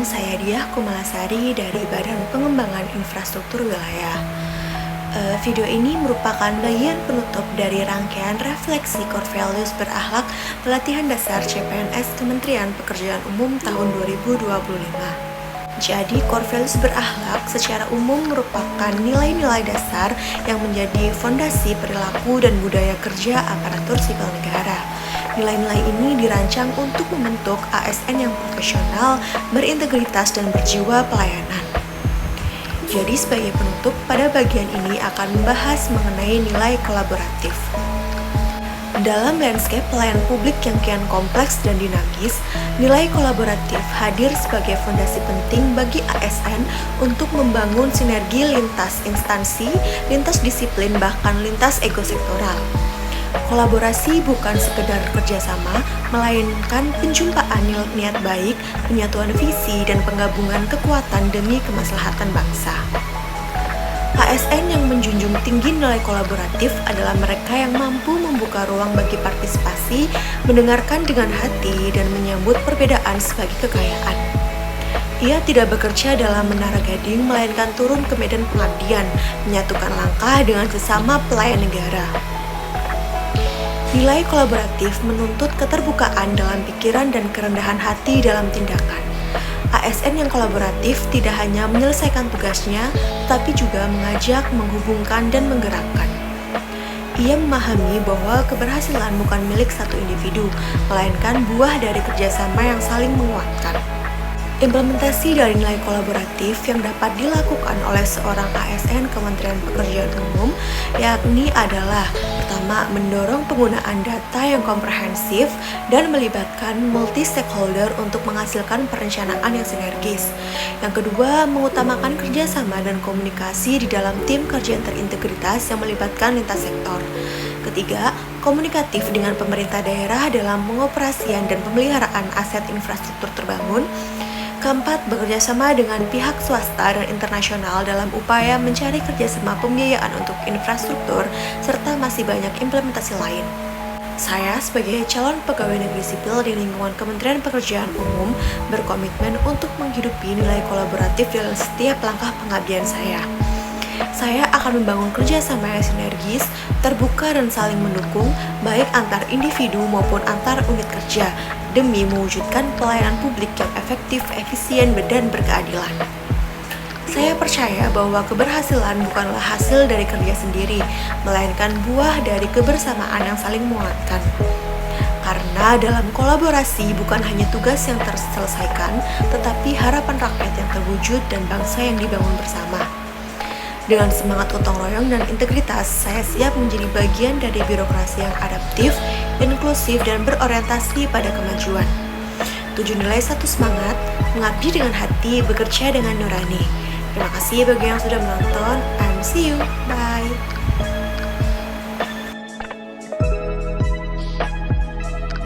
saya Diah Kumalasari dari Badan Pengembangan Infrastruktur Wilayah. Video ini merupakan bagian penutup dari rangkaian refleksi core values berakhlak pelatihan dasar CPNS Kementerian Pekerjaan Umum tahun 2025. Jadi, core values berakhlak secara umum merupakan nilai-nilai dasar yang menjadi fondasi perilaku dan budaya kerja aparatur sipil negara. Nilai-nilai ini dirancang untuk membentuk ASN yang profesional, berintegritas, dan berjiwa pelayanan. Jadi, sebagai penutup, pada bagian ini akan membahas mengenai nilai kolaboratif. Dalam landscape pelayanan publik yang kian kompleks dan dinamis, nilai kolaboratif hadir sebagai fondasi penting bagi ASN untuk membangun sinergi lintas instansi, lintas disiplin, bahkan lintas ekosektoral. Kolaborasi bukan sekedar kerjasama, melainkan penjumpaan niat baik, penyatuan visi, dan penggabungan kekuatan demi kemaslahatan bangsa. ASN yang menjunjung tinggi nilai kolaboratif adalah mereka yang mampu membuka ruang bagi partisipasi, mendengarkan dengan hati, dan menyambut perbedaan sebagai kekayaan. Ia tidak bekerja dalam menara gading, melainkan turun ke medan pengabdian, menyatukan langkah dengan sesama pelayan negara. Nilai kolaboratif menuntut keterbukaan dalam pikiran dan kerendahan hati dalam tindakan. ASN yang kolaboratif tidak hanya menyelesaikan tugasnya, tetapi juga mengajak, menghubungkan, dan menggerakkan. Ia memahami bahwa keberhasilan bukan milik satu individu, melainkan buah dari kerjasama yang saling menguatkan. Implementasi dari nilai kolaboratif yang dapat dilakukan oleh seorang ASN Kementerian Pekerjaan Umum yakni adalah: pertama, mendorong penggunaan data yang komprehensif dan melibatkan multi-stakeholder untuk menghasilkan perencanaan yang sinergis. Yang kedua, mengutamakan kerjasama dan komunikasi di dalam tim kerja yang terintegritas yang melibatkan lintas sektor. Ketiga, komunikatif dengan pemerintah daerah dalam pengoperasian dan pemeliharaan aset infrastruktur terbangun. Keempat, bekerjasama dengan pihak swasta dan internasional dalam upaya mencari kerjasama pembiayaan untuk infrastruktur, serta masih banyak implementasi lain. Saya sebagai calon pegawai negeri sipil di lingkungan Kementerian Pekerjaan Umum berkomitmen untuk menghidupi nilai kolaboratif dalam setiap langkah pengabdian saya. Saya akan membangun kerjasama yang sinergis, terbuka, dan saling mendukung, baik antar individu maupun antar unit kerja, demi mewujudkan pelayanan publik yang efektif, efisien, dan berkeadilan. Saya percaya bahwa keberhasilan bukanlah hasil dari kerja sendiri, melainkan buah dari kebersamaan yang saling menguatkan. Karena dalam kolaborasi bukan hanya tugas yang terselesaikan, tetapi harapan rakyat yang terwujud dan bangsa yang dibangun bersama. Dengan semangat gotong royong dan integritas, saya siap menjadi bagian dari birokrasi yang adaptif, inklusif, dan berorientasi pada kemajuan. 7 nilai 1 semangat, mengabdi dengan hati, bekerja dengan nurani. Terima kasih bagi yang sudah menonton, and see you, bye!